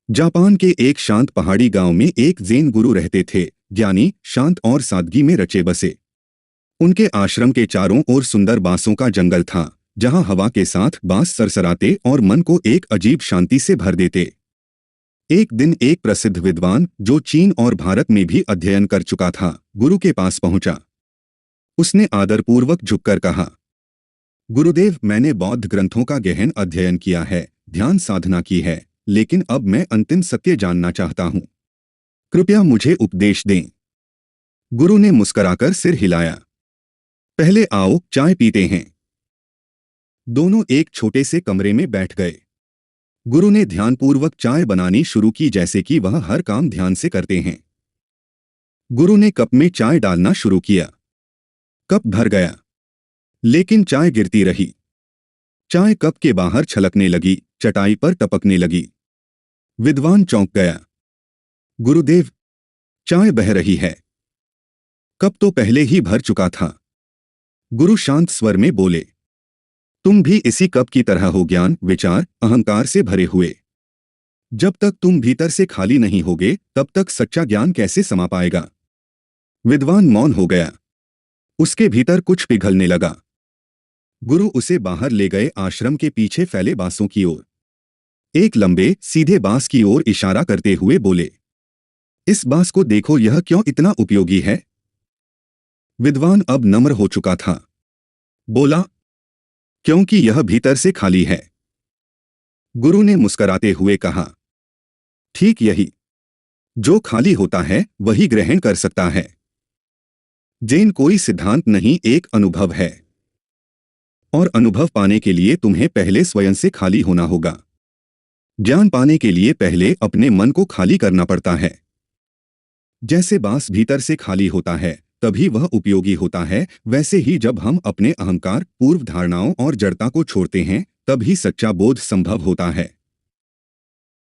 Japan के एक शांत पहाड़ी गांव में एक ज़ेन गुरु रहते थे। ज्ञानी, शांत और सादगी में रचे बसे। उनके आश्रम के चारों ओर सुंदर बांसों का जंगल था, जहां हवा के साथ बांस सरसराते और मन को एक अजीब शांति से भर देते। एक दिन एक प्रसिद्ध विद्वान, जो चीन और भारत में भी अध्ययन कर चुका था, गुरु के पास पहुंचा। उसने आदरपूर्वक झुककर कहा, गुरुदेव, मैंने बौद्ध ग्रंथों का गहन अध्ययन किया है, ध्यान साधना की है, लेकिन अब मैं अंतिम सत्य जानना चाहता हूँ। कृपया मुझे उपदेश दें। गुरु ने मुस्कराकर सिर हिलाया। पहले आओ, चाय पीते हैं। दोनों एक छोटे से कमरे में बैठ गए। गुरु ने ध्यानपूर्वक चाय बनानी शुरू की, जैसे कि वह हर काम ध्यान से करते हैं। गुरु ने कप में चाय डालना शुरू किया। कप भर गया, लेकिन चाय गिरती रही। चाय कप के बाहर छलकने लगी, चटाई पर टपकने लगी। विद्वान चौंक गया। गुरुदेव, चाय बह रही है। कप तो पहले ही भर चुका था। गुरु शांत स्वर में बोले, तुम भी इसी कप की तरह हो, ज्ञान, विचार, अहंकार से भरे हुए। जब तक तुम भीतर से खाली नहीं होगे, तब तक सच्चा ज्ञान कैसे समा पाएगा। विद्वान मौन हो गया। उसके भीतर कुछ पिघलने लगा। गुरु उसे बाहर ले गए, आश्रम के पीछे फैले बांसों की ओर। एक लंबे सीधे बांस की ओर इशारा करते हुए बोले, इस बांस को देखो, यह क्यों इतना उपयोगी है। विद्वान अब नम्र हो चुका था। बोला, क्योंकि यह भीतर से खाली है। गुरु ने मुस्कराते हुए कहा, ठीक यही। जो खाली होता है वही ग्रहण कर सकता है। जैन कोई सिद्धांत नहीं, एक अनुभव है। और अनुभव पाने के लिए तुम्हें पहले स्वयं से खाली होना होगा। ज्ञान पाने के लिए पहले अपने मन को खाली करना पड़ता है। जैसे बांस भीतर से खाली होता है, तभी वह उपयोगी होता है, वैसे ही जब हम अपने अहंकार, पूर्व धारणाओं और जड़ता को छोड़ते हैं, तभी सच्चा बोध संभव होता है।